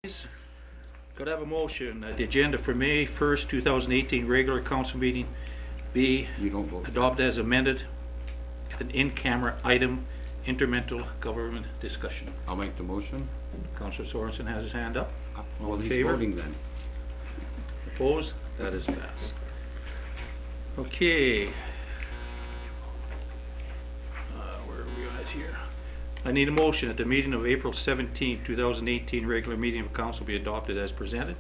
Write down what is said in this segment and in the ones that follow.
Could I have a motion that the agenda for May 1st, 2018 regular council meeting be You don't vote. adopted as amended, an in-camera item, intermental government discussion? I'll make the motion. Councillor Sorensen has his hand up. All in He's favor? voting then. Opposed? That is passed. Okay. Where are we at here? I need a motion that the meeting of April 17th, 2018 regular meeting of council be adopted as presented.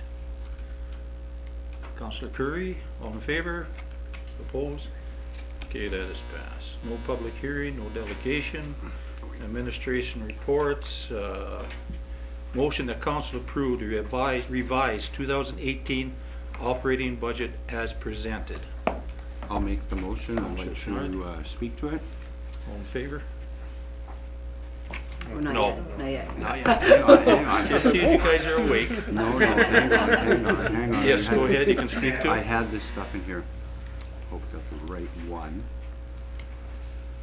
Councillor Curry, all in favor? Opposed? Okay, that is passed. No public hearing, no delegation, administration reports. Motion that council approve the revised 2018 operating budget as presented. I'll make the motion. I'd like Councillor to speak to it. All in favor? Oh, not No. yet, not yet. Not yet. Hang on. Just see if you guys are awake. No, hang on. Yes, go ahead, you can speak to I it. had this stuff in here. Hope that's the right one.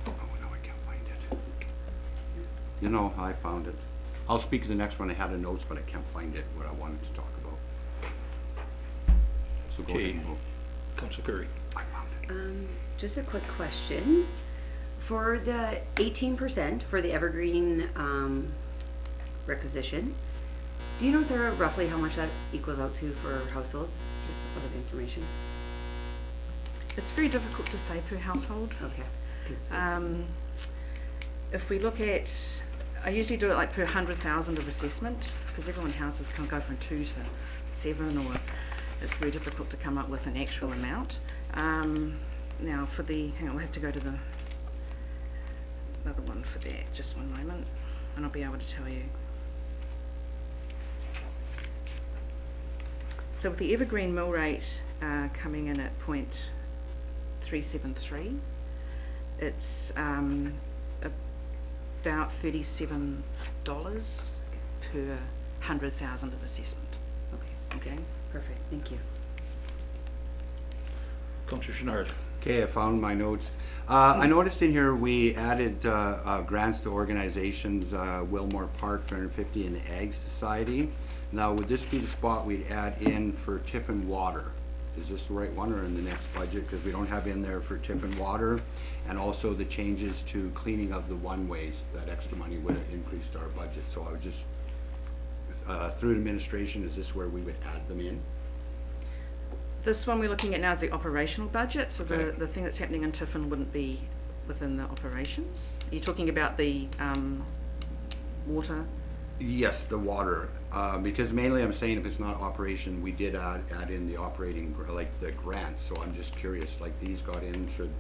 Oh, no, I can't find it. You know, I found it. I'll speak to the next one. I had the notes, but I can't find it, what I wanted to talk about. So go ahead Okay. and vote. Councillor Curry. I found it. Just a quick question. For the 18% for the evergreen requisition, do you know, Sarah, roughly how much that equals out to for households? Just a bit of information. It's very difficult to say per household. Okay. 'Cause it's- If we look at, I usually do it like per 100,000 of assessment, because everyone's houses can go from 2 to 7, or it's very difficult to come up with an actual amount. Now for the, hang on, we'll have to go to the another one for that, just one moment, and I'll be able to tell you. So with the evergreen mill rate coming in at 0.373, it's about $37 per 100,000 of assessment. Okay, perfect, thank you. Councillor Chenard. Okay, I found my notes. I noticed in here we added grants to organizations, Wilmore Park, 350, and the Ag Society. Now, would this be the spot we'd add in for Tiffin Water? Is this the right one, or in the next budget? Because we don't have in there for Tiffin Water, and also the changes to cleaning of the one-ways. That extra money would have increased our budget. So I was just, through administration, is this where we would add them in? This one we're looking at now is the operational budget, so Okay. the thing that's happening in Tiffin wouldn't be within the operations. Are you talking about the water? Yes, the water, because mainly I'm saying if it's not operation, we did add in the operating, like the grants, so I'm just curious, like these got in, should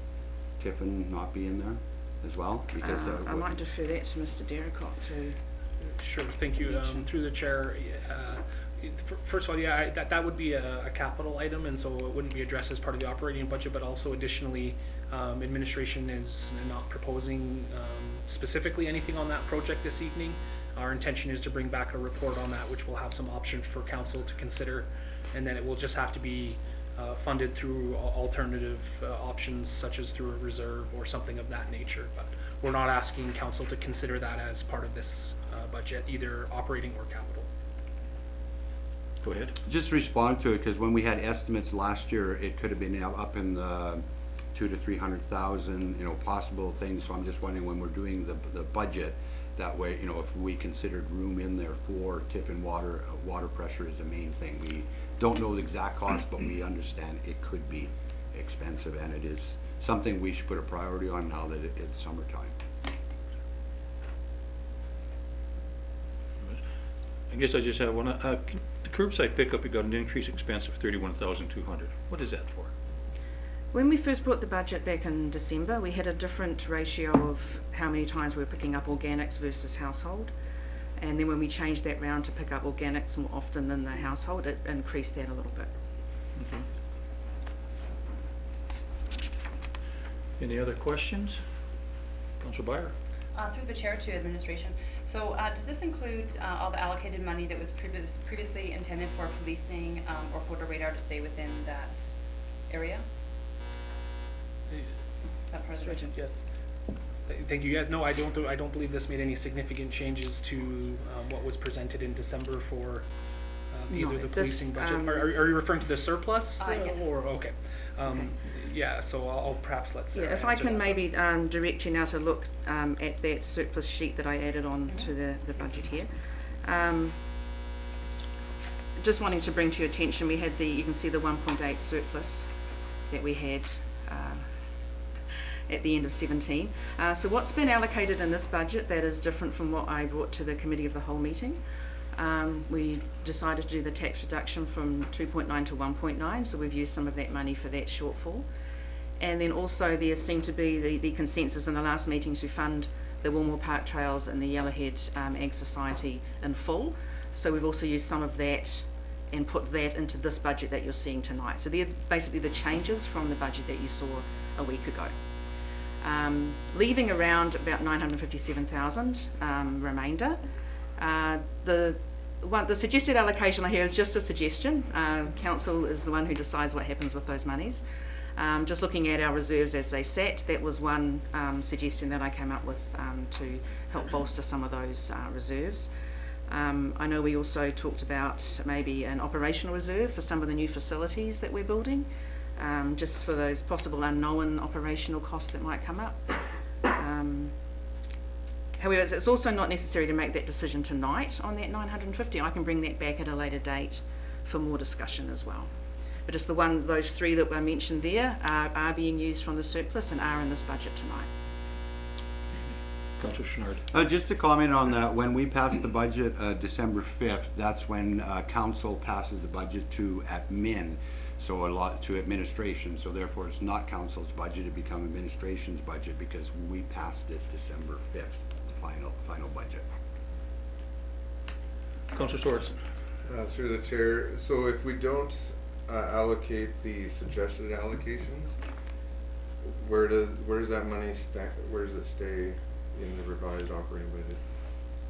Tiffin not be in there as well? Because I might defer that to Mr. Derricott to. Sure, thank you. Through the chair, first of all, yeah, that would be a capital item, and so it wouldn't be addressed as part of the operating budget, but also additionally, administration is not proposing specifically anything on that project this evening. Our intention is to bring back a report on that, which will have some options for council to consider, and then it will just have to be funded through alternative options, such as through a reserve or something of that nature. But we're not asking council to consider that as part of this budget, either operating or capital. Go ahead. just respond to it, because when we had estimates last year, it could have been up in the 200,000 to 300,000, possible things. So I'm just wondering, when we're doing the budget, that way, if we considered room in there for Tiffin Water, water pressure is the main thing. We don't know the exact cost, but we understand it could be expensive, and it is something we should put a priority on now that it's summertime. I guess I just have one. The curbside pickup, you got an increased expense of 31,200. What is that for? When we first brought the budget back in December, we had a different ratio of how many times we were picking up organics versus household. And then when we changed that round to pick up organics more often than the household, it increased that a little bit. Okay. Any other questions? Councillor Byer. Through the chair to administration. So does this include all the allocated money that was previously intended for policing or photo radar to stay within that area? That part of the budget? Yes. Thank you. Yeah, no, I don't believe this made any significant changes to what was presented in December for either No, the this, policing budget. Are you referring to the surplus? Yes. Or, okay. Yeah, so I'll perhaps let Sarah Yeah, if I answer can that. maybe direct you now to look at that surplus sheet that I added on to the budget here. Just wanting to bring to your attention, we had you can see the 1.8 surplus that we had at the end of 17. So what's been allocated in this budget that is different from what I brought to the committee of the whole meeting? We decided to do the tax reduction from 2.9 to 1.9, so we've used some of that money for that shortfall. And then also there seemed to be the consensus in the last meeting to fund the Wilmore Park Trails and the Yellowhead Ag Society in full. So we've also used some of that and put that into this budget that you're seeing tonight. So they're basically the changes from the budget that you saw a week ago. Leaving around about 957,000 remainder. The suggested allocation I hear is just a suggestion. Council is the one who decides what happens with those monies. Just looking at our reserves as they sat, that was one suggestion that I came up with to help bolster some of those reserves. I know we also talked about maybe an operational reserve for some of the new facilities that we're building, just for those possible unknown operational costs that might come up. However, it's also not necessary to make that decision tonight on that 950. I can bring that back at a later date for more discussion as well. But just those three that were mentioned there are being used from the surplus and are in this budget tonight. Councillor Schnard. Just to comment on that, when we passed the budget December 5th, that's when council passes the budget to admin, so a lot to administration. So therefore, it's not council's budget; it becomes administration's budget because we passed it December 5th, the final budget. Councillor Sorensen. Through the chair, so if we don't allocate the suggested allocations, where does that money where does it stay in the revised operating budget?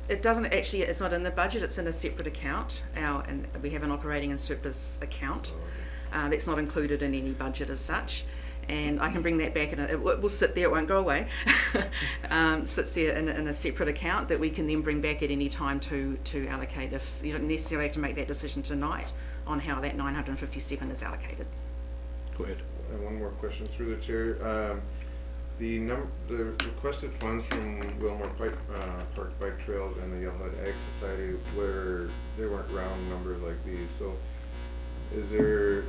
It doesn't actually, it's not in the budget, it's in a separate account. And we have an operating and surplus account. That's not included in any budget as such. And I can bring that back, and it will sit there, it won't go away. Sits there in a separate account that we can then bring back at any time to allocate, if you don't necessarily have to make that decision tonight on how that 957 is allocated. Go ahead. And one more question through the chair. The requested funds from Wilmore Park Bike Trails and the Yellowhead Ag Society, where they weren't round numbers like these. So, do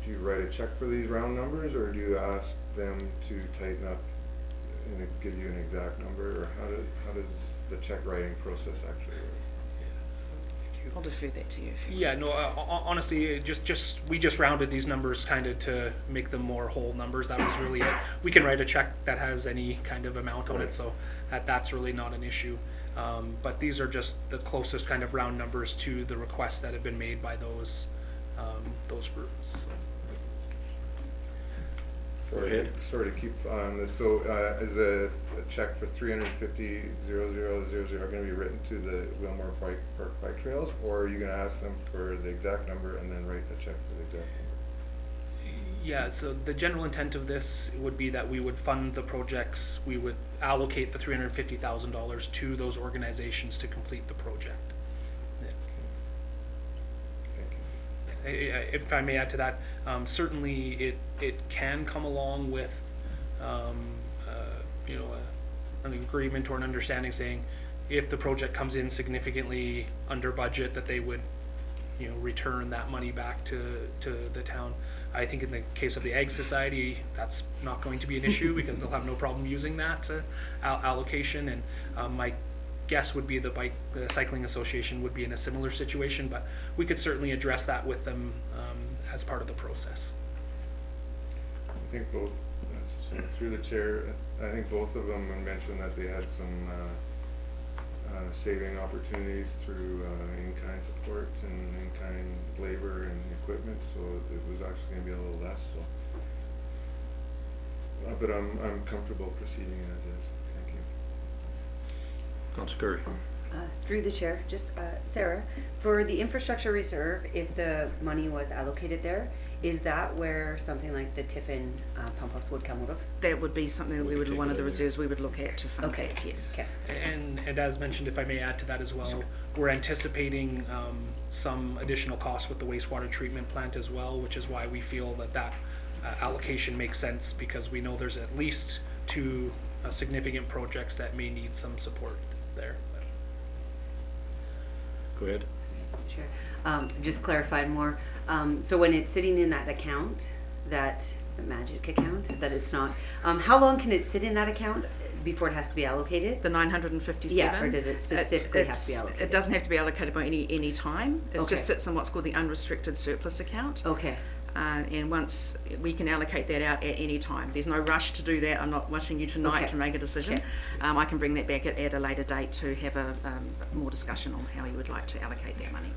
you write a check for these round numbers, or do you ask them to tighten up and give you an exact number, or how does the check writing process actually work? I'll defer that to you. If you Yeah, no, honestly, we just rounded these numbers kind of to make them more whole numbers. That was really it. We can write a check that has any kind of amount on it, so that's really not an issue. But these are just the closest kind of round numbers to the requests that have been made by those groups. Sorry to keep on this. So, is a check for $350,000 going to be written to the Wilmore Park Bike Trails, or are you going to ask them for the exact number and then write the check for the exact number? Yeah, so the general intent of this would be that we would fund the projects, we would allocate the $350,000 to those organizations to complete the project. If I may add to that, certainly it can come along with an agreement or an understanding saying if the project comes in significantly under budget, that they would return that money back to the town. I think in the case of the Ag Society, that's not going to be an issue because they'll have no problem using that allocation. And my guess would be the Cycling Association would be in a similar situation, but we could certainly address that with them as part of the process. I think both, through the chair, I think both of them mentioned that they had some saving opportunities through in-kind support and in-kind labor and equipment, so it was actually going to be a little less. So, but I'm comfortable proceeding as is. Thank you. Councillor Curry. Through the chair, just Sarah, for the infrastructure reserve, if the money was allocated there, Is that where something like the Tiffin pump house would come out of? That would be something that We we could would, take one it of the out of there. reserves we would look at to fund Okay. that, yes. Okay. And as mentioned, if I may add to that as well, we're anticipating some additional costs with the wastewater treatment plant as well, which is why we feel that allocation makes sense, because we know there's at least two significant projects that may need some support there. Go ahead. Sure. Just clarified more. So when it's sitting in that account, that magic account, that it's not, how long can it sit in that account before it has to be allocated? The 957. Yeah, or does it specifically have to be it's- allocated? It doesn't have to be allocated by any time. It Okay. just sits in what's called the unrestricted surplus account. Okay. And once we can allocate that out at any time. There's no rush to do that. I'm not rushing you tonight Okay. to make a decision. Okay. I can bring that back at a later date to have a more discussion on how you would like to allocate that money.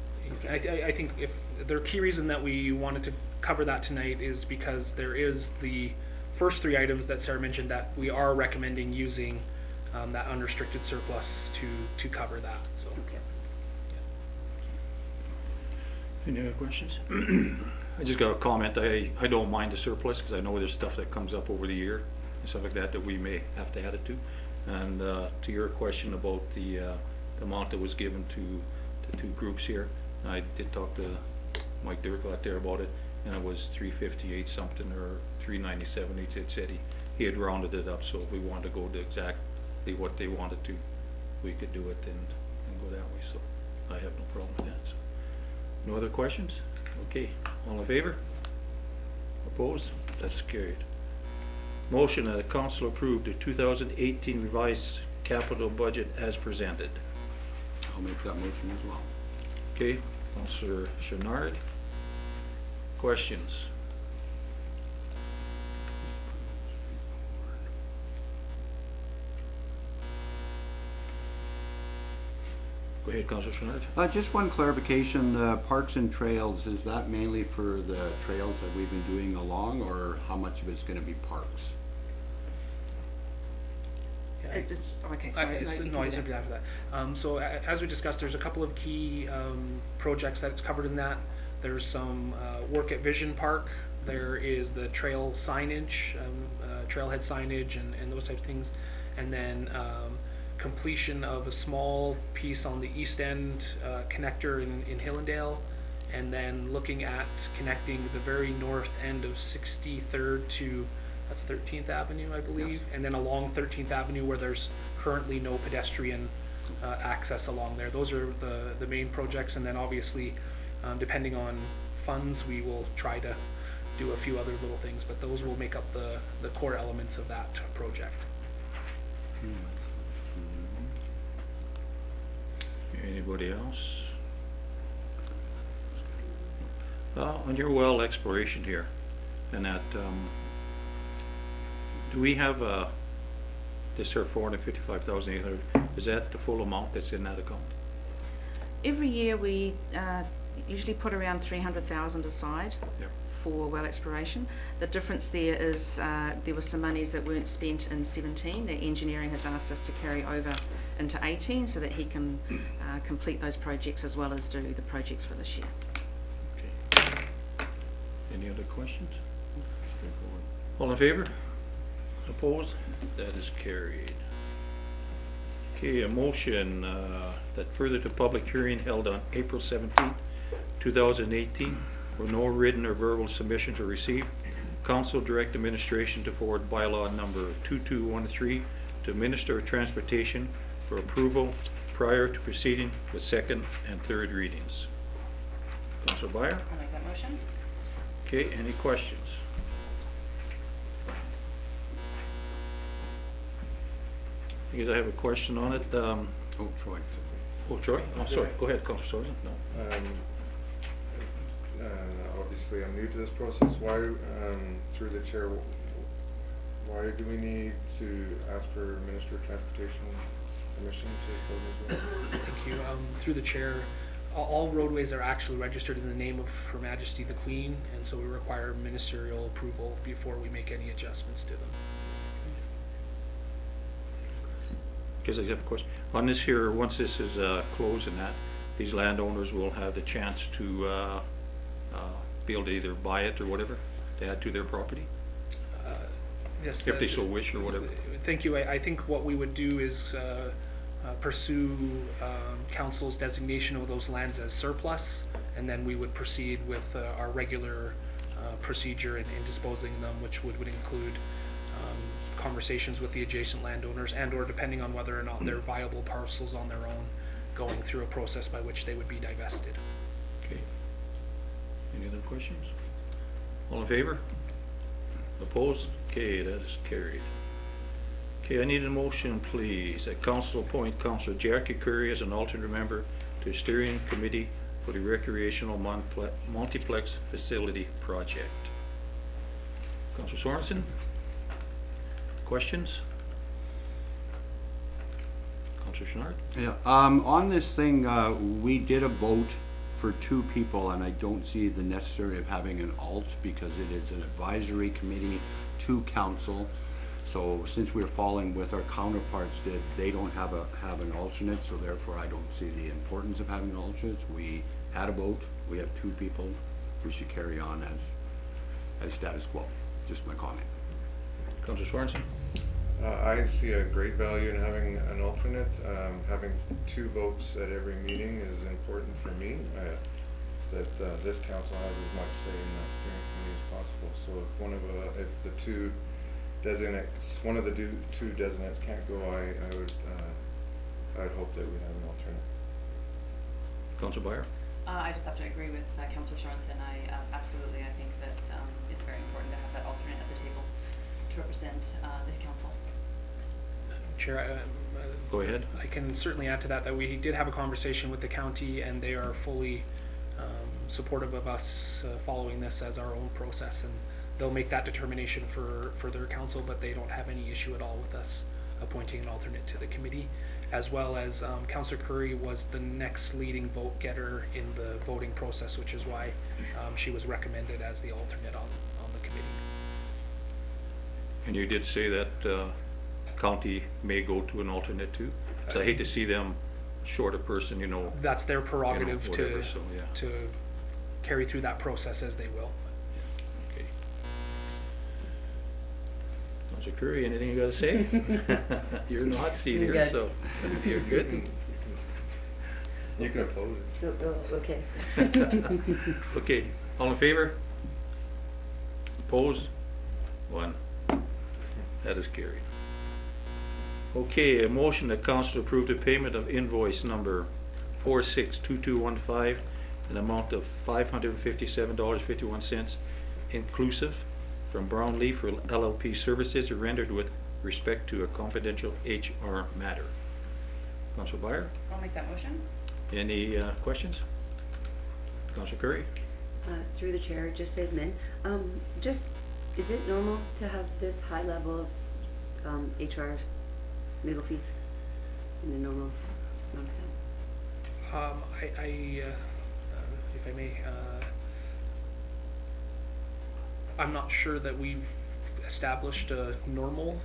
I think if the key reason that we wanted to cover that tonight is because there is the first three items that Sarah mentioned that we are recommending using that unrestricted surplus to cover that. So. Okay. Any other questions? I just got a comment. I don't mind the surplus because I know there's stuff that comes up over the year and stuff like that we may have to add it to. And to your question about the amount that was given to the two groups here, I did talk to Mike Dirk out there about it, and it was 358 something or 397. He said he had rounded it up, so if we wanted to go to exactly what they wanted to, we could do it and go that way. So I have no problem with that. So. No other questions? Okay, all in favor? Opposed? That's carried. Motion that the council approve the 2018 revised capital budget as presented. I'll make that motion as well. Okay, Councillor Chenard. Questions? Go ahead, Councillor Chenard. Just one clarification, parks and trails, is that mainly for the trails that we've been doing along, or how much of it's gonna be parks? Yeah, It's okay. Sorry, It's you can noise do that. after that. So as we discussed, there's a couple of key projects that's covered in that. There's some work at Vision Park. There is the trail signage, trailhead signage, and those types of things, and then completion of a small piece on the east end connector in Hillendale, and then looking at connecting the very north end of 63rd to, that's 13th Avenue, I believe, and then along 13th Avenue where there's currently no pedestrian access along there. Those are the main projects, and then obviously, depending on funds, we will try to do a few other little things, but those will make up the core elements of that project. Anybody else? On your well exploration here, and that, do we have this here 455,800? Is that the full amount that's in that account? Every year we usually put around 300,000 aside Yep. for well exploration. The difference there is there were some monies that weren't spent in 17 that engineering has asked us to carry over into 18 so that he can complete those projects as well as do the projects for this year. Okay. Any other questions? Straightforward. All in favor? Opposed? That is carried. Okay, a motion that further to public hearing held on April 17th, 2018, where no written or verbal submissions were received. Council direct administration to forward bylaw number 2213 to Minister of Transportation for approval prior to proceeding with second and third readings. Councilor Byer? I'll make that motion. Okay, any questions? I guess I have a question on it. Oh, Troy. Oh, Troy? Oh, sorry. Go ahead, Councilor Sorensen. No. Obviously, I'm new to this process. Why, through the chair, why do we need to ask for Minister of Transportation permission to close this road? Thank you. Through the chair, all roadways are actually registered in the name of Her Majesty the Queen, and so we require ministerial approval before we make any adjustments to them. Guess I have a question. On this here, once this is closed and that, these landowners will have the chance to be able to either buy it or whatever, to add to their property, Yes. if they so wish or whatever. Thank you. I think what we would do is pursue council's designation of those lands as surplus, and then we would proceed with our regular procedure in disposing them, which would include conversations with the adjacent landowners, and or depending on whether or not they're viable parcels on their own, going through a process by which they would be divested. Okay. Any other questions? All in favor? Opposed? Okay, that is carried. Okay, I need a motion, please, that council appoint Councillor Jackie Curry as an alternate member to the steering committee for the recreational multiplex facility project. Councillor Sorensen? Questions? Councillor Schnard? Yeah, on this thing, we did a vote for 2 people, and I don't see the necessary of having an alt because it is an advisory committee to council. So since we're following with our counterparts, they don't have an alternate, so therefore I don't see the importance of having an alternate. We had a vote, we have 2 people, we should carry on as status quo, just my comment. Councillor Sorensen? I see a great value in having an alternate. Having 2 votes at every meeting is important for me, that this council has as much say in that steering committee as possible. So if the 2 designates, one of the 2 designates can't go, I would hope that we'd have an alternate. Councillor Beyer? I just have to agree with Councillor Sorensen. Absolutely, I think that it's very important to have that alternate at the table to represent this council. Chair, Go ahead. I can certainly add to that we did have a conversation with the county, and they are fully supportive of us following this as our own process, and they'll make that determination for their council, but they don't have any issue at all with us appointing an alternate to the committee, as well as Councillor Curry was the next leading vote getter in the voting process, which is why she was recommended as the alternate on the committee. And you did say that county may go to an alternate too? So I hate to see them short a person, you know. That's their prerogative whatever, so, yeah. to carry through that process as they will. Okay. Councillor Curry, anything you gotta say? You're in the hot seat You're here, good. so you're good. You can oppose it. Okay. Okay, all in favor? Opposed? 1. That is carried. Okay, a motion that council approve the payment of invoice number 462215 an amount of $557.51 inclusive from Brownlee for LLP services rendered with respect to a confidential HR matter. Councillor Beyer, I'll make that motion. any questions? Councillor Curry? Through the chair, just to admin, is it normal to have this high level of HR legal fees in the normal amount of time? If I may, I'm not sure that we've established normal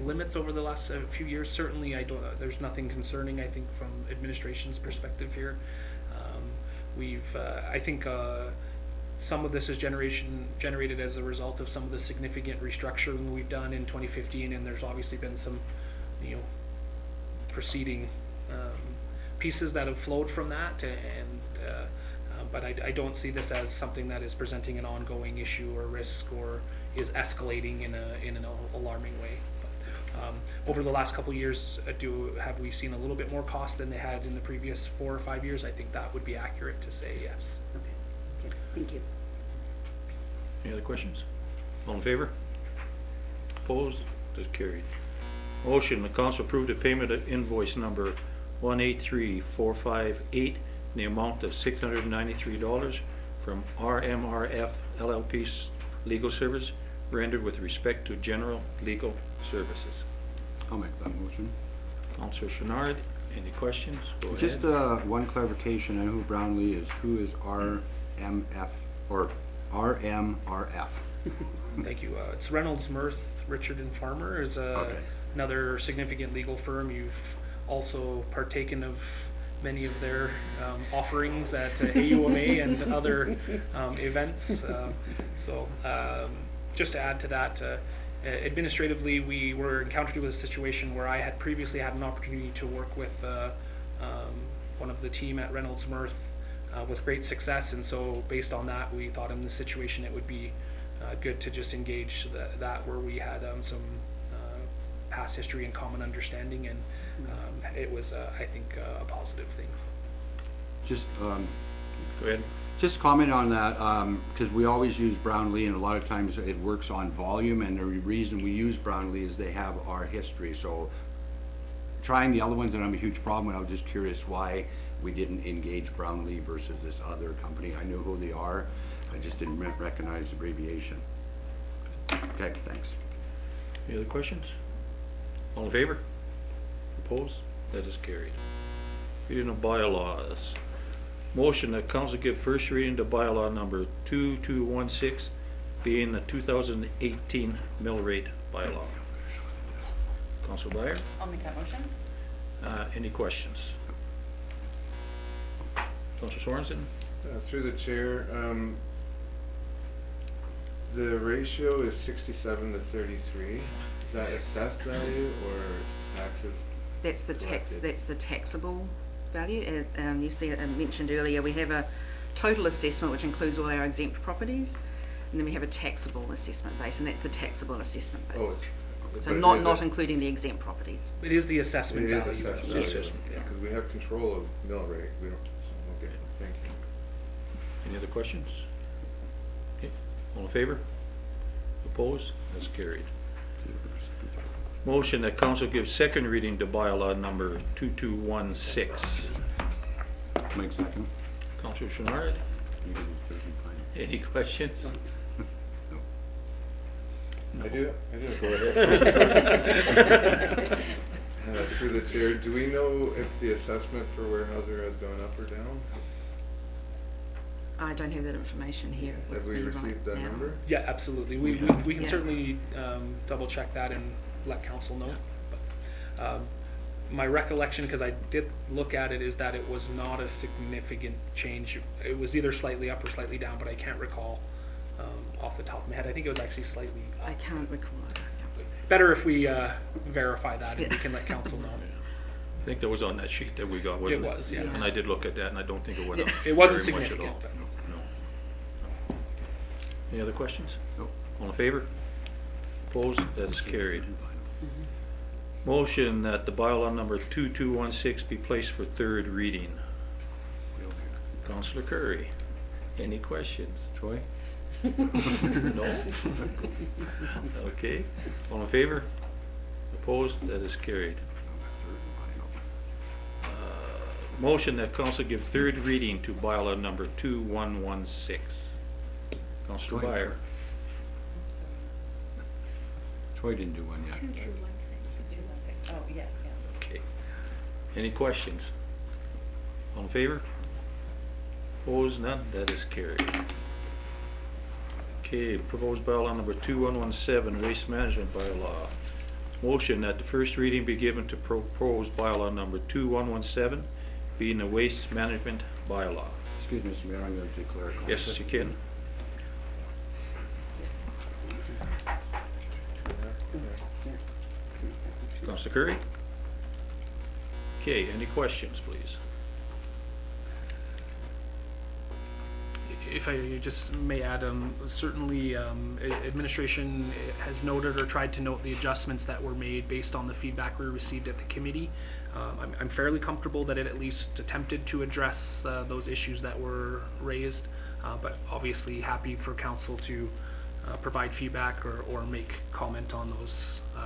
limits over the last few years. Certainly, there's nothing concerning, I think, from administration's perspective here. I think some of this is generated as a result of some of the significant restructuring we've done in 2015, and there's obviously been some, preceding pieces that have flowed from that, but I don't see this as something that is presenting an ongoing issue or risk or is escalating in an alarming way. But, over the last couple of years, have we seen a little bit more cost than they had in the previous 4 or 5 years? I think that would be accurate to say yes. Okay, thank you. Any other questions? All in favor? Opposed? That's carried. Motion, the council approve the payment of invoice number 183458 in the amount of $693 from RMRF LLP legal service rendered with respect to general legal services. I'll make that motion. Councillor Chenard, any questions? Go Just ahead. one clarification, I know who Brownlee is. Who is RMF or RMRF? Thank you. It's Reynolds, Mirth, Richard and Farmer is Okay. another significant legal firm. You've also partaken of many of their offerings at AUMA and other events. Just to add to that, administratively, we were encountered with a situation where I had previously had an opportunity to work with one of the team at Reynolds Mirth with great success, and so based on that, we thought in this situation it would be good to just engage that where we had some past history and common understanding, and it was, I think, a positive thing. Just, Go ahead. just comment on that, because we always use Brownlee, and a lot of times it works on volume, and the reason we use Brownlee is they have our history. So trying the other ones, and I'm a huge problem with, I was just curious why we didn't engage Brownlee versus this other company. I knew who they are, I just didn't recognize the abbreviation. Okay, thanks. Any other questions? All in favor? Opposed? That is carried. Reading of bylaws. Motion that council give first reading to bylaw number 2216, being the 2018 mill rate bylaw. Councilor Byer, I'll make that motion. any questions? Councilor Sorensen? Through the chair, the ratio is 67 to 33. Is that assessed value or taxes? That's the tax, collected? that's the taxable value. You see it mentioned earlier, we have a total assessment which includes all our exempt properties, and then we have a taxable assessment base, and that's the taxable assessment Oh, base. but So it not, is not a- including the exempt properties. It is the assessment It is value. assessed, Yes. yeah, because we have control of mill rate, we don't, so, okay, thank you. Any other questions? Okay, all in favor? Opposed? That's carried. Motion that council give second reading to bylaw number 2216. Mike second. Councilor Chenard, You can put it in fine. any questions? I do. Go ahead. Through the chair, do we know if the assessment for Warehouser has gone up or down? I don't have that information here with Have we me right received that now. number? Yeah, absolutely. We can Yeah. certainly double check that and let council know. But my recollection, because I did look at it, is that it was not a significant change. It was either slightly up or slightly down, but I can't recall off the top of my head. I think it was actually slightly up. I can't recall it. Better if we verify that and we can let council know. I think that was on that sheet that we got, wasn't it? It was, yeah. And I did look at that, and I don't think it went up It wasn't very much at all. significant, but- No. Any other questions? Nope. All in favor? Opposed? That is carried. Motion that the bylaw number 2216 be placed for third reading. Councilor Curry, any questions? Troy? No? Okay, all in favor? Opposed? That is carried. Motion that council give third reading to bylaw number 2116. Councilor Go ahead, Byer. Troy didn't do one yet. 2216. Oh, yes, yeah. Okay. Any questions? All in favor? Opposed? None? That is carried. Okay, proposed bylaw number 2117, waste management bylaw. Motion that the first reading be given to proposed bylaw number 2117, being the waste management bylaw. Excuse me, Mr. Mayor, I'm going to declare a conflict. Yes, you can. Councilor Curry? Okay, any questions, please? If I just may add, certainly administration has noted or tried to note the adjustments that were made based on the feedback we received at the committee. I'm fairly comfortable that it at least attempted to address those issues that were raised, but obviously happy for council to provide feedback or make comment on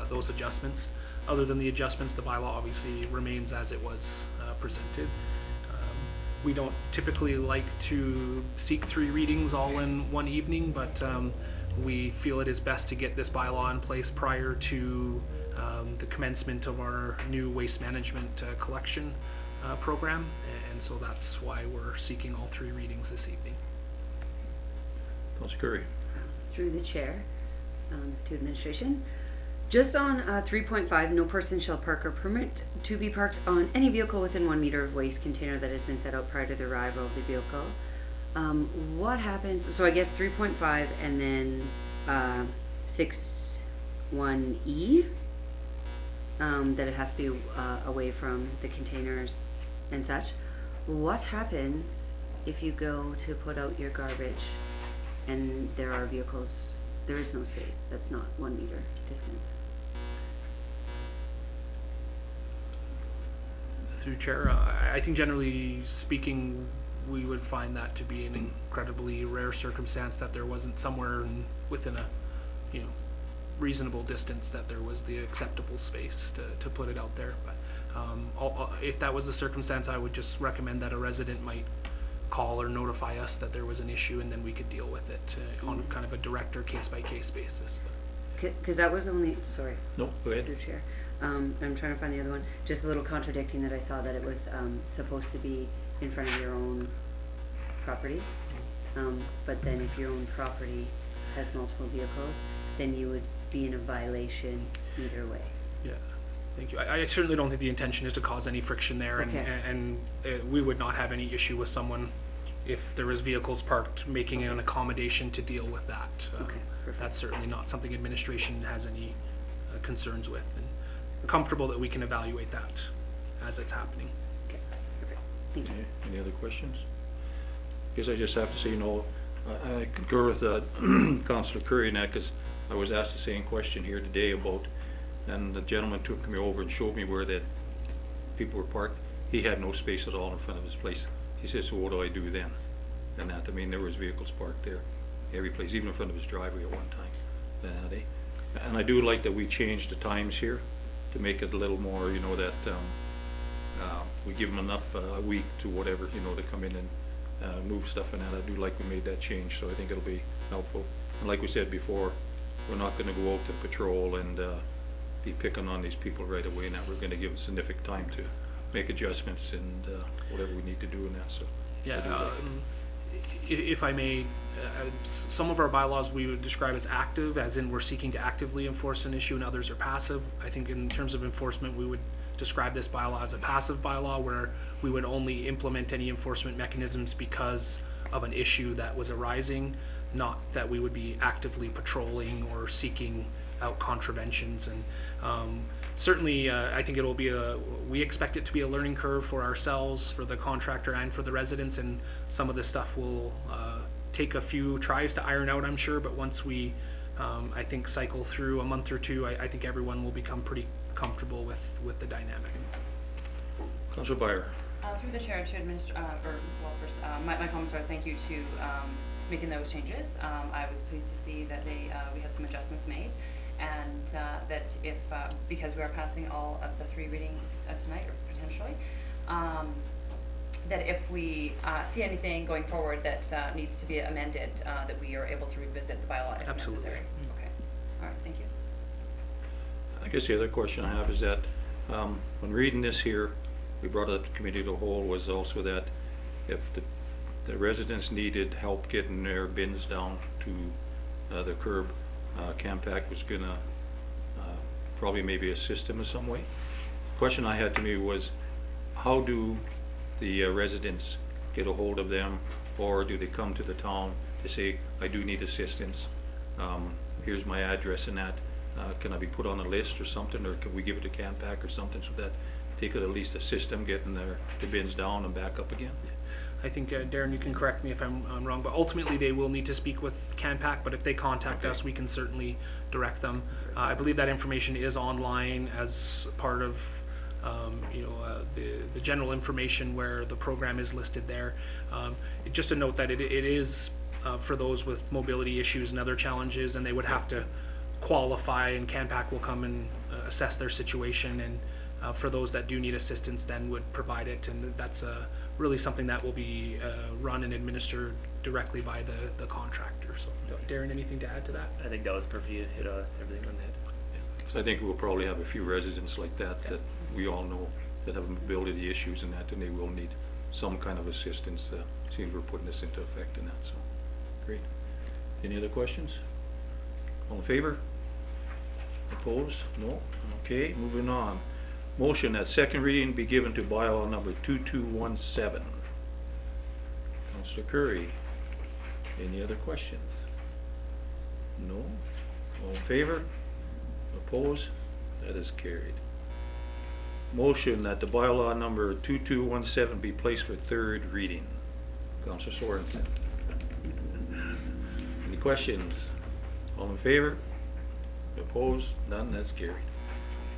those adjustments. Other than the adjustments, the bylaw obviously remains as it was presented. We don't typically like to seek 3 readings all in one evening, but we feel it is best to get this bylaw in place prior to the commencement of our new waste management collection program, and so that's why we're seeking all 3 readings this evening. Councilor Curry? Through the chair to administration. Just on 3.5, no person shall park or permit to be parked on any vehicle within 1 meter of waste container that has been set out prior to the arrival of the vehicle. What happens? So I guess 3.5 and then 6.1e, that it has to be away from the containers and such. What happens if you go to put out your garbage and there are vehicles? There is no space. That's not 1 meter distance. Through chair, I think generally speaking, we would find that to be an incredibly rare circumstance that there wasn't somewhere within a, reasonable distance that there was the acceptable space to put it out there. But if that was the circumstance, I would just recommend that a resident might call or notify us that there was an issue, and then we could deal with it on kind of a direct or case-by-case basis. Because that was only, sorry, No, go ahead. through chair. I'm trying to find the other one. Just a little contradicting that I saw that it was supposed to be in front of your own property. But then if your own property has multiple vehicles, then you would be in a violation either way. Yeah, thank you. I certainly don't think the intention is to cause any friction there, Okay. and we would not have any issue with someone if there was vehicles parked making an accommodation to deal with that. Okay, perfect. That's certainly not something administration has any concerns with, and we're comfortable that we can evaluate that as it's happening. Okay, perfect. Thank you. Okay, any other questions? Guess I just have to say, I concur with Councillor Curry in that, because I was asked the same question here today about, and the gentleman took me over and showed me where that people were parked. He had no space at all in front of his place. He said, so what do I do then? And that, there was vehicles parked there, every place, even in front of his driveway at one time. And I do like that we changed the times here to make it a little more, that we give them enough a week to whatever, to come in and move stuff and that. I do like we made that change, so I think it'll be helpful. And like we said before, we're not gonna go out to patrol and be picking on these people right away, and that we're gonna give them significant time to make adjustments and whatever we need to do in that, so. Yeah, I do like that. if I may, some of our bylaws we would describe as active, as in we're seeking to actively enforce an issue, and others are passive. I think in terms of enforcement, we would describe this bylaw as a passive bylaw, where we would only implement any enforcement mechanisms because of an issue that was arising, not that we would be actively patrolling or seeking out contraventions. And certainly I think it'll be we expect it to be a learning curve for ourselves, for the contractor, and for the residents, and some of this stuff will take a few tries to iron out, I'm sure, but once we I think cycle through a month or two, I think everyone will become pretty comfortable with the dynamic. Councillor Byer. Through the chair to first, my comments are thank you to making those changes. I was pleased to see that we had some adjustments made, and that if, because we are passing all of the 3 readings tonight, or potentially, that if we see anything going forward that needs to be amended, that we are able to revisit the bylaw if Absolutely. necessary. Okay. All right. Thank you. I guess the other question I have is that when reading this here, we brought it up to committee of the whole, was also that if the residents needed help getting their bins down to the curb, Campac was gonna probably maybe assist them in some way. The question I had to me was, how do the residents get a hold of them, or do they come to the town to say, I do need assistance, here's my address and that, can I be put on a list or something, or can we give it to Campac or something so that they could at least assist them getting the bins down and back up again? I think, Darren, you can correct me if I'm wrong, but ultimately they will need to speak with Campac, but if they contact Okay. us, we can certainly direct them. I believe that information is online as part of the general information where the program is listed there. Just to note that it is for those with mobility issues and other challenges, and they would have to qualify, and Campac will come and assess their situation, and for those that do need assistance then would provide it, and that's really something that will be run and administered directly by the contractor. So Darren, anything to add to that? I think that was perfect. You hit everything on the head. So I think we'll probably have a few residents like that that we all know that have mobility issues and that, and they will need some kind of assistance. Seems we're putting this into effect in that, so great. Any other questions? All in favor? Opposed? No? Okay, moving on. Motion that second reading be given to bylaw number 2217. Councillor Curry, any other questions? No? All in favor? Opposed? That is carried. Motion that the bylaw number 2217 be placed for third reading. Councillor Sorensen. Any questions? All in favor? Opposed? None? That's carried.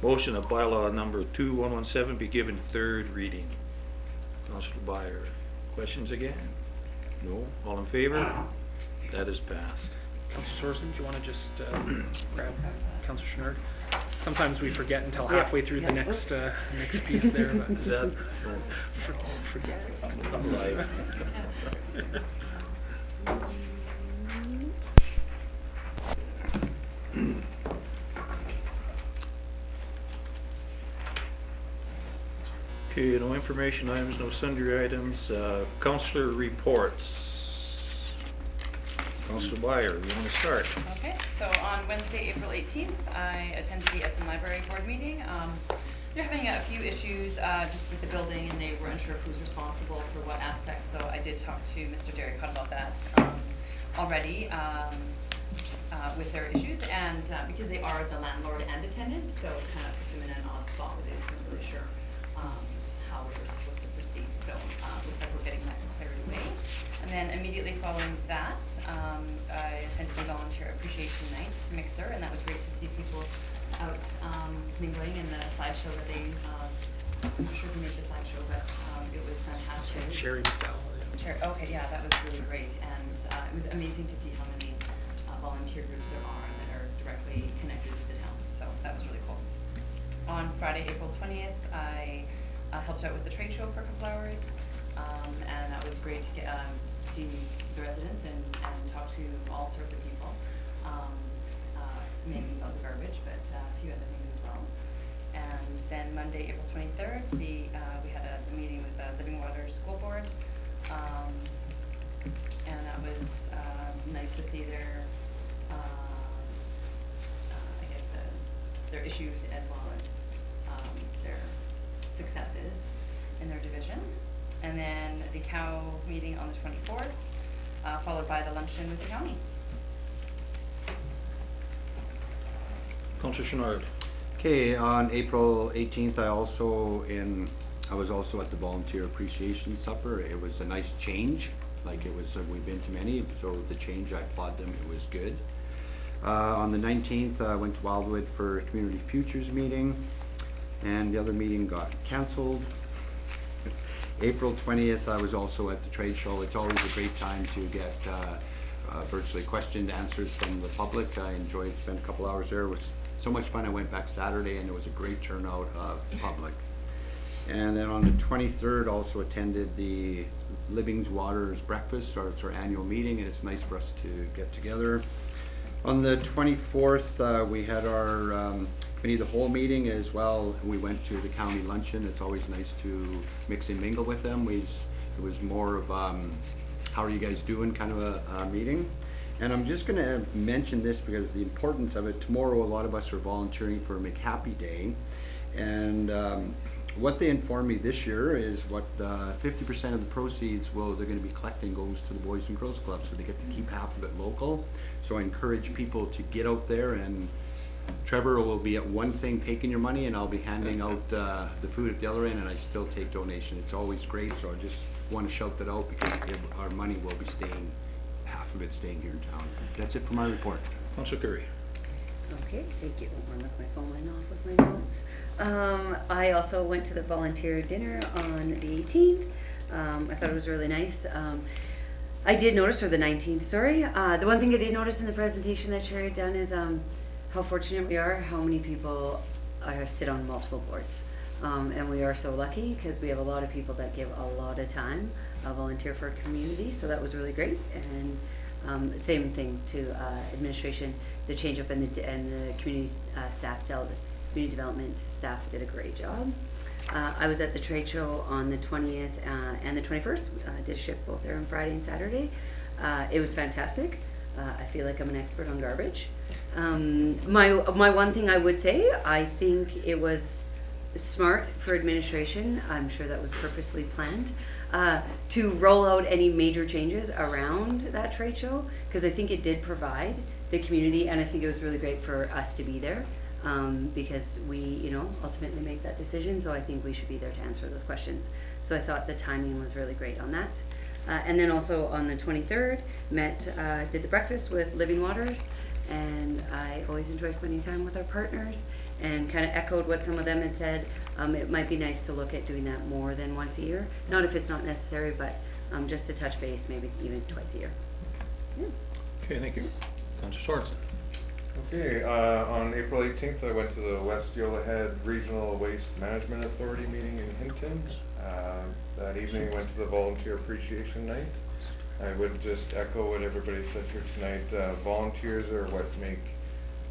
Motion that bylaw number 2117 be given third reading. Councillor Byer. Questions again? No? All in favor? That is passed. Councillor Sorensen, do you want to just grab Councillor Schnurd? Sometimes we forget until halfway through the next next piece there. But Is that? forget. I'm live. Okay, no information items, no sundry items. Councillor reports. Councillor Byer, you want to start? Okay, so on Wednesday, April 18th, I attended the Edson Library Board meeting. They're having a few issues just with the building, and they were unsure of who's responsible for what aspect, so I did talk to Mr. Derek Hutt about that already with their issues, and because they are the landlord and attendant, so it kind of puts them in an odd spot where they just weren't really sure how we were supposed to proceed, so looks like we're getting that cleared away. And then immediately following that, I attended the Volunteer Appreciation Night mixer, and that was great to see people out mingling in the slideshow that they, I'm not sure who made the slideshow, but it was fantastic. Sherry McDowell. Sure. Okay, yeah, that was really great, and it was amazing to see how many volunteer groups there are that are directly connected to the town, so that was really cool. On Friday, April 20th, I helped out with the trade show for a couple hours, and that was great to get see the residents and talk to all sorts of people, mainly about the garbage, but a few other things as well. And then Monday, April 23rd, we had a meeting with the Living Water School Board, and that was nice to see their, I guess, their issues as well as their successes in their division. And then the cow meeting on the 24th, followed by the luncheon with the county. Councillor Schnurd. Okay, on April 18th, I was also at the Volunteer Appreciation Supper. It was a nice change, like it was, we've been to many, so the change, I applaud them, it was good. On the 19th, I went to Wildwood for a Community Futures meeting, and the other meeting got cancelled. April 20th, I was also at the trade show. It's always a great time to get virtually questioned answers from the public. I enjoyed spending a couple hours there. It was so much fun. I went back Saturday and there was a great turnout of public. And then on the 23rd, also attended the Living's Waters breakfast, so it's our annual meeting, and it's nice for us to get together. On the 24th, we had our committee of the whole meeting as well. We went to the county luncheon. It's always nice to mix and mingle with them. It was more of how are you guys doing kind of a meeting. And I'm just going to mention this because of the importance of it. Tomorrow, a lot of us are volunteering for McHappy Day, and what they informed me this year is what 50% of the proceeds they're going to be collecting goes to the Boys and Girls Club, so they get to keep half of it local. So I encourage people to get out there, and Trevor will be at one thing taking your money, and I'll be handing out the food at the other end, and I still take donation. It's always great, so I just want to shout that out because our money will be staying, half of it staying here in town. That's it for my report. Councillor Curry. Okay, thank you. I'll knock my phone line off with my notes. I also went to the volunteer dinner on the 18th. I thought it was really nice. I did notice, or the 19th, sorry. The one thing I did notice in the presentation that Sherry had done is how fortunate we are, how many people sit on multiple boards. And we are so lucky because we have a lot of people that give a lot of time, volunteer for our community, so that was really great. And same thing to administration, the change up in the community staff, community development staff did a great job. I was at the trade show on the 20th and the 21st. Did a shift both there on Friday and Saturday. It was fantastic. I feel like I'm an expert on garbage. My one thing I would say, I think it was smart for administration, I'm sure that was purposely planned, to roll out any major changes around that trade show, because I think it did provide the community, and I think it was really great for us to be there, because we, you know, ultimately make that decision, so I think we should be there to answer those questions. So I thought the timing was really great on that. And then also on the 23rd, did the breakfast with Living Waters, and I always enjoy spending time with our partners, and kind of echoed what some of them had said. It might be nice to look at doing that more than once a year. Not if it's not necessary, but just to touch base, maybe even twice a year. Yeah. Okay, thank you. Councillor Sorensen. Okay, on April 18th, I went to the West Yellowhead Regional Waste Management Authority meeting in Hinton. That evening, went to the Volunteer Appreciation Night. I would just echo what everybody said here tonight. Volunteers are what make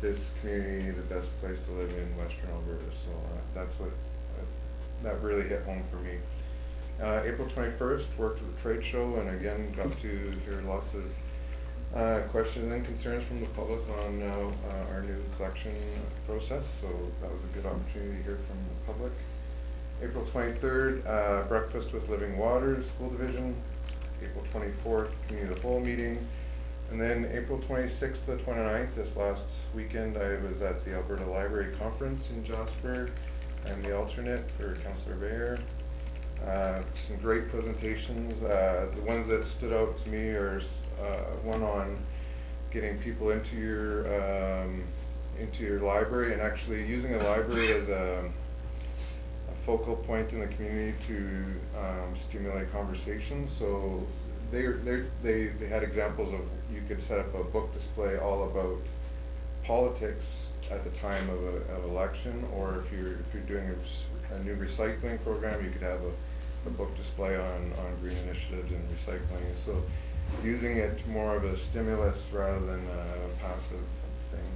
this community the best place to live in Western Alberta. So that's what that really hit home for me. April 21st, worked at the trade show, and again got to hear lots of questions and concerns from the public on our new collection process. So that was a good opportunity to hear from the public. April 23rd, breakfast with Living Waters School Division. April 24th, Community of the Whole meeting. And then April 26th to 29th, this last weekend, I was at the Alberta Library Conference in Jasper. I'm the alternate for Councillor Bayer. Some great presentations. The ones that stood out to me are one on getting people into your library, and actually using a library as a focal point in the community to stimulate conversation. So they had examples of, you could set up a book display all about politics at the time of election, or if you're doing a new recycling program, you could have a book display on green initiatives and recycling. So using it more of a stimulus rather than a passive thing.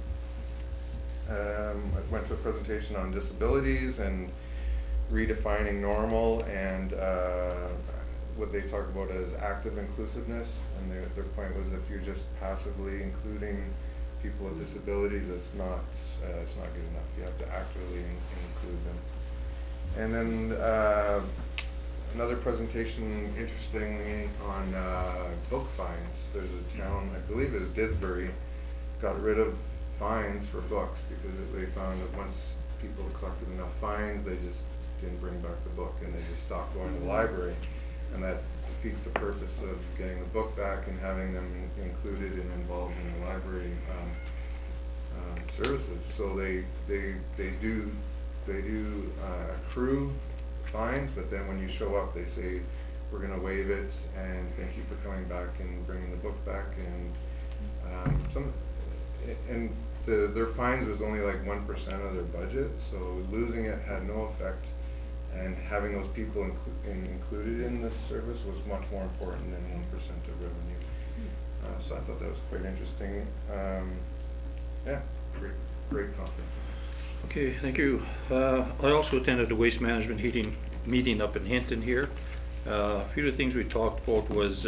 I went to a presentation on disabilities and redefining normal, and what they talk about as active inclusiveness, and their point was if you're just passively including people with disabilities, it's not good enough. You have to actively include them. And then another presentation, interestingly, on book fines. There's a town, I believe it was Disbury, got rid of fines for books because they found that once people collected enough fines, they just didn't bring back the book, and they just stopped going to the library, and that defeats the purpose of getting the book back and having them included and involved in the library services. So they do accrue fines, but then when you show up, they say we're going to waive it, and thank you for coming back and bringing the book back. And their fines was only like 1% of their budget, so losing it had no effect, and having those people included in this service was much more important than 1% of revenue. So I thought that was quite interesting. Yeah, great conference. Okay, thank you. I also attended the waste management meeting up in Hinton here. A few of the things we talked about was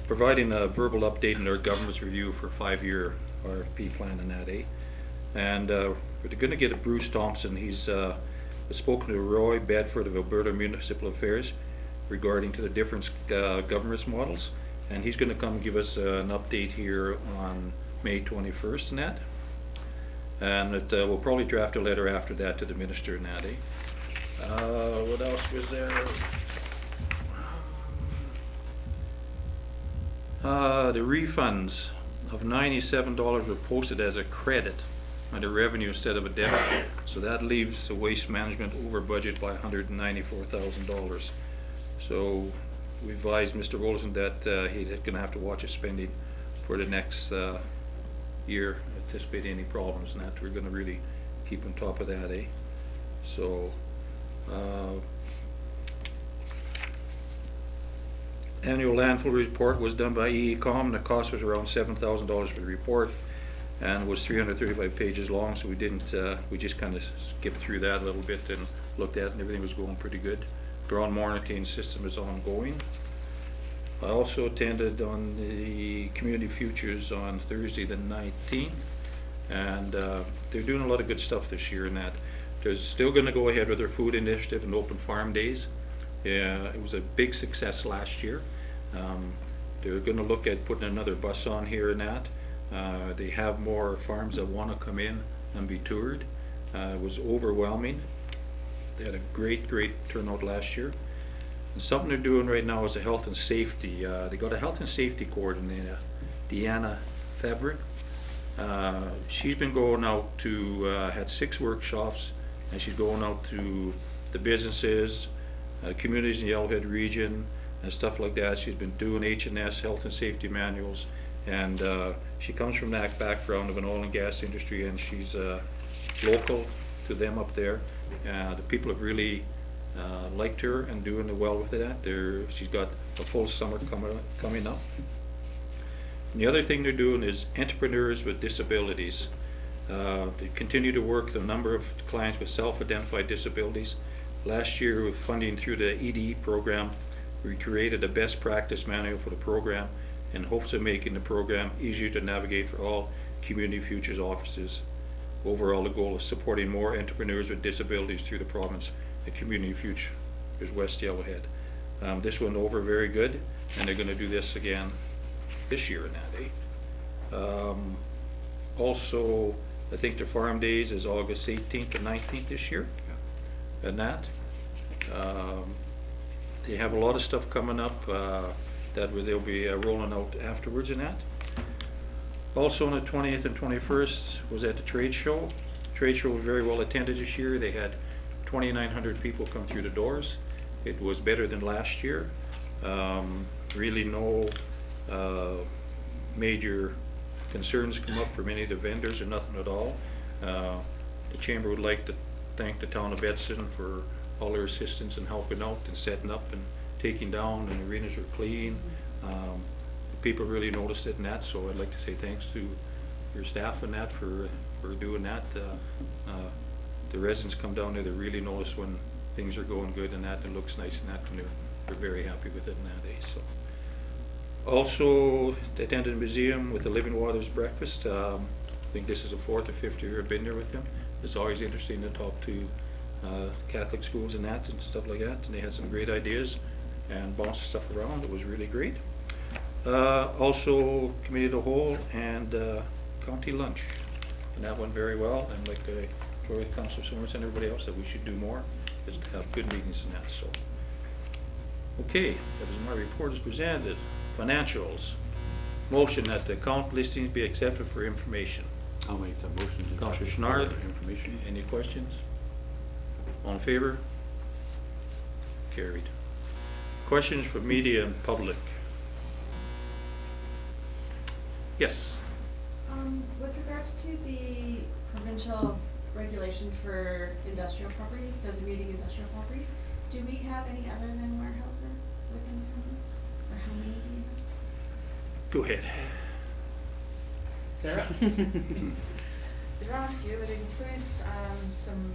providing a verbal update in our government's review for 5-year RFP plan in that, And we're going to get a Bruce Thompson. He's spoken to Roy Bedford of Alberta Municipal Affairs regarding to the different governance models, and he's going to come give us an update here on May 21st in that. And we'll probably draft a letter after that to the minister in that. What else was there? The refunds of $97 were posted as a credit under revenue instead of a debit. So that leaves the waste management over budget by $194,000. So we advised Mr. Olson that he's going to have to watch his spending for the next year, anticipate any problems, and that we're going to really keep on top of that. So annual landfill report was done by EECom. The cost was around $7,000 for the report, and was 335 pages long, so we didn't we just kind of skipped through that a little bit and looked at it, and everything was going pretty good. Ground monitoring system is ongoing. I also attended on the Community Futures on Thursday the 19th, and they're doing a lot of good stuff this year in that. They're still going to go ahead with their food initiative and open farm days. Yeah, it was a big success last year. They're going to look at putting another bus on here and that. They have more farms that want to come in and be toured. It was overwhelming. They had a great turnout last year. And something they're doing right now is a health and safety. They got a health and safety coordinator, Deanna Fabric. She's been going out to, had 6 workshops, and she's going out to the businesses, communities in the Yellowhead region, and stuff like that. She's been doing H&S, health and safety manuals, and she comes from that background of an oil and gas industry, and she's local to them up there. The people have really liked her and doing well with that. She's got a full summer coming up. And the other thing they're doing is entrepreneurs with disabilities. They continue to work with a number of clients with self-identified disabilities. Last year, with funding through the EDE program, we created a best practice manual for the program in hopes of making the program easier to navigate for all Community Futures offices. Overall, the goal is supporting more entrepreneurs with disabilities through the province at Community Futures West Yellowhead. This went over very good, and they're going to do this again this year in that, also, I think the farm days is August 18th and 19th this year, and that. They have a lot of stuff coming up that they'll be rolling out afterwards in that. Also on the 20th and 21st was at the trade show. Trade show was very well attended this year. They had 2,900 people come through the doors. It was better than last year. Really no major concerns come up from any of the vendors or nothing at all. The Chamber would like to thank the town of Edson for all their assistance in helping out and setting up and taking down, and the arenas are clean. People really noticed it and that, so I'd like to say thanks to your staff and that for doing that. The residents come down there, they really notice when things are going good and that, and it looks nice and that, and they're very happy with it nowadays. So. Also attended the museum with the Living Waters breakfast. I think this is the 4th or 5th year I've been there with them. It's always interesting to talk to Catholic schools and that and stuff like that, and they had some great ideas and bounced stuff around. It was really great. Also committee of the whole and county lunch, and that went very well. And like Troy with Councilor Summers and everybody else, that we should do more is to have good meetings and that. So okay, that was my report as presented. Financials. Motion that the account listings be accepted for information. I'll make the motion. to Councilor accept Schnard, for information. any questions? All in favor? Carried. Questions from media and public? Yes. With regards to the provincial regulations for industrial properties, designating industrial properties, do we have any other than Weyerhaeuser within towns? Or how many do we have? Go ahead. Sarah? There are a few. It includes some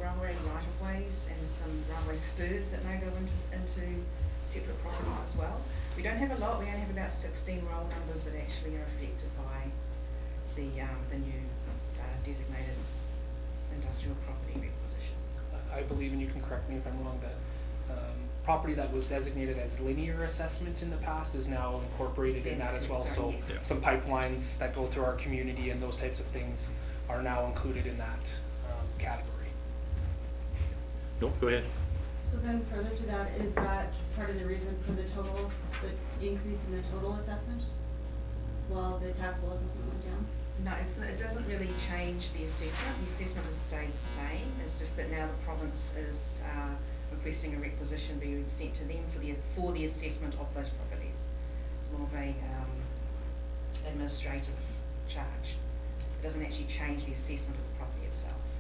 railway right-of-ways and some railway spurs that may go into separate properties as well. We don't have a lot. We only have about 16 roll numbers that actually are affected by the new designated industrial property requisition. I believe, and you can correct me if I'm wrong, that property that was designated as linear assessment in the past is now incorporated in that as well. So Yes. Yeah. some pipelines that go through our community and those types of things are now included in that category. No, go ahead. So then further to that, is that part of the reason for the increase in the total assessment? While the taxable assessment went down? No, it doesn't really change the assessment. The assessment has stayed the same. It's just that now the province is requesting a requisition be sent to them for the assessment of those properties. It's more of a administrative charge. It doesn't actually change the assessment of the property itself.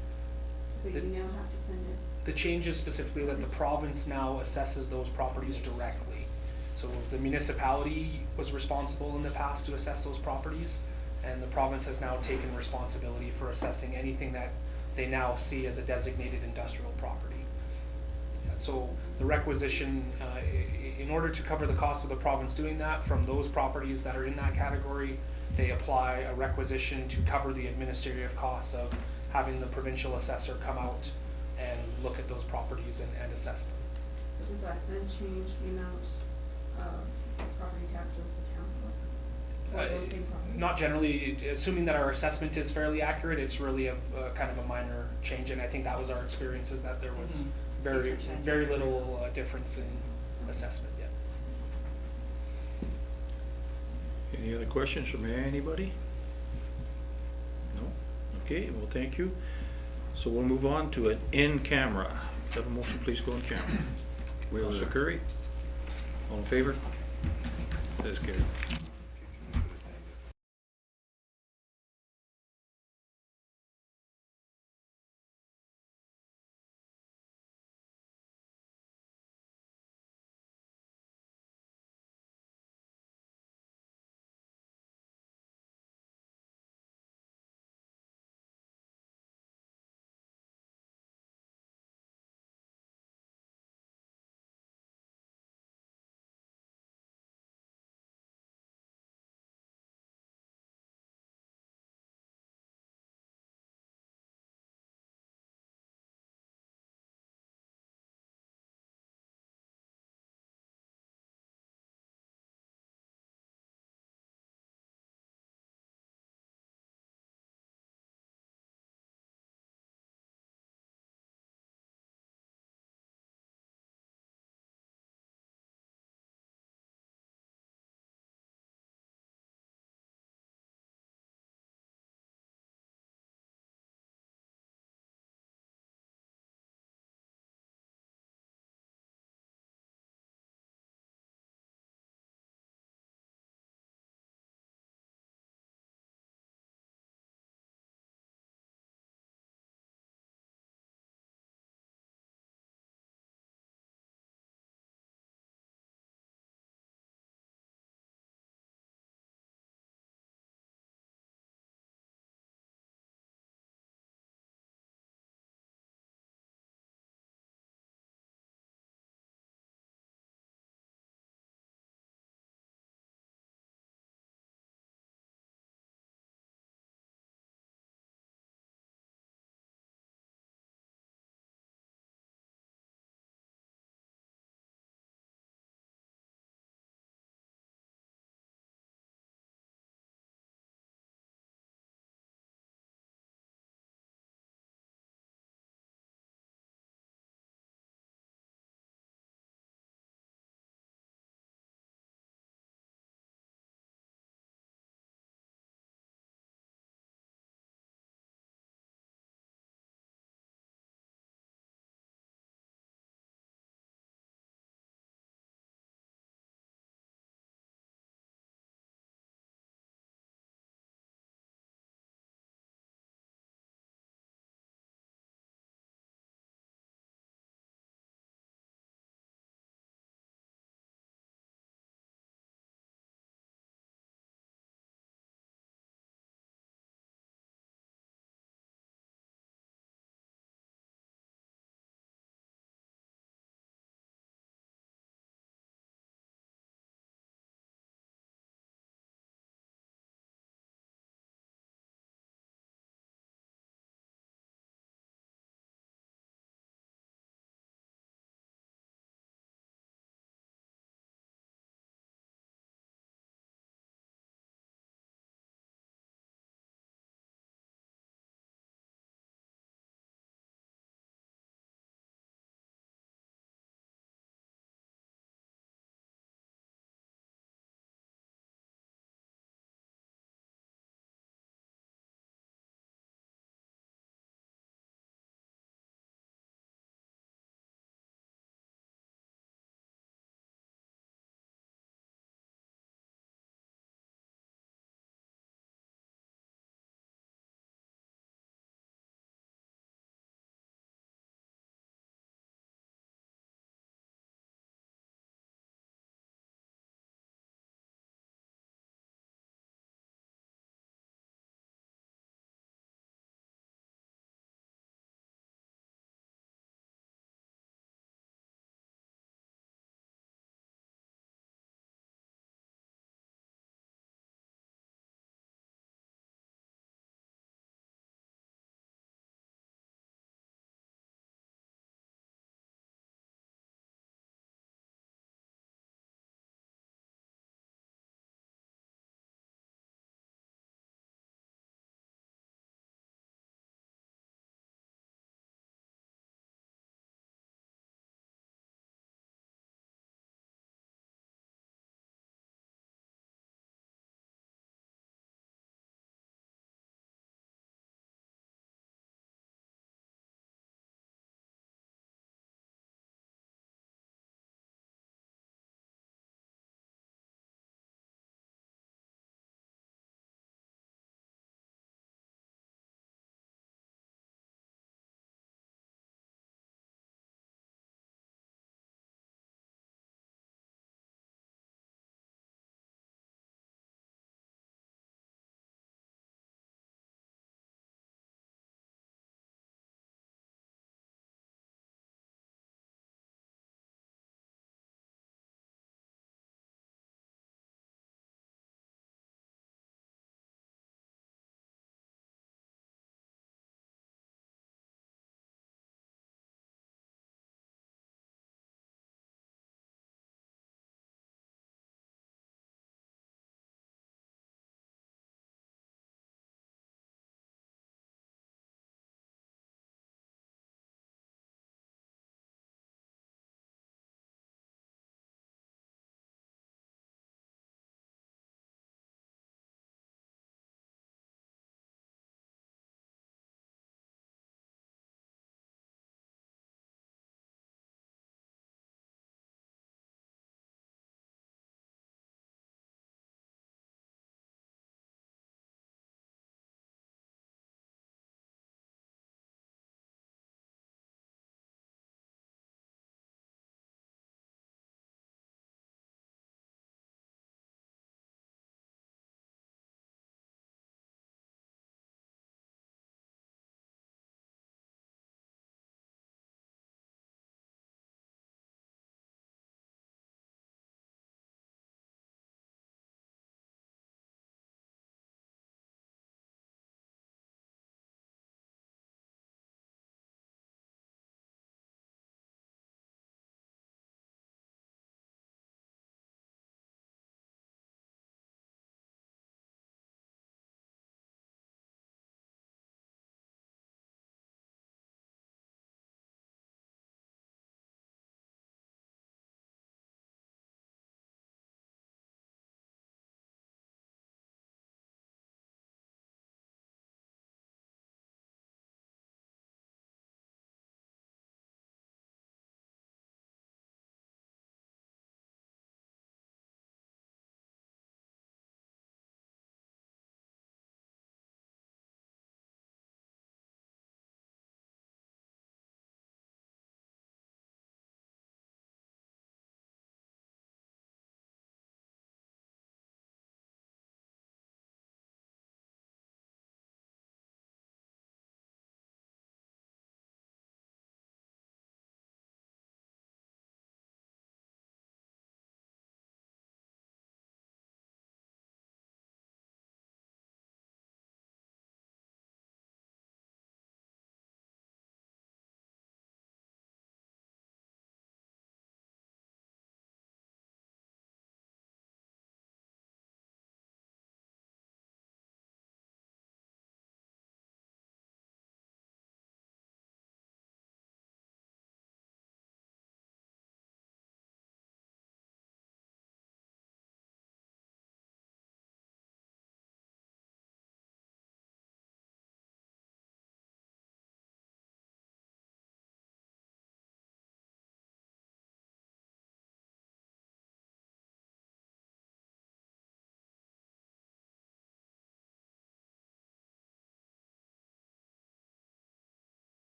But you now have to send it. The change is specifically that the province now assesses those properties Yes. directly. So the municipality was responsible in the past to assess those properties, and the province has now taken responsibility for assessing anything that they now see as a designated industrial property. So the requisition in order to cover the cost of the province doing that, from those properties that are in that category, they apply a requisition to cover the administrative costs of having the provincial assessor come out and look at those properties and assess them. So does that then change the amount of property taxes the town collects? For those same properties? Not generally, assuming that our assessment is fairly accurate, it's really a kind of a minor change, and I think that was our experience, is that there was very, 6%. very little difference in assessment yet. Any other questions from anybody? No? Okay, well, thank you. So we'll move on to an in-camera. Have a motion, please go in camera. Counselor Curry? All in favor? That is carried.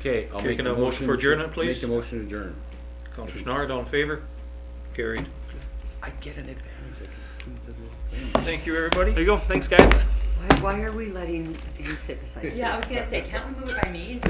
Okay, I'll make Taking a a motion for adjournment, Make please. a motion to adjourn. Counselor Schnard, all in favor? Carried. I get an advantage. I can see the thing. Thank you, everybody. There you go. Thanks, guys. Why are we letting him sit beside Steve? Yeah, I was gonna say, can't we move it by me?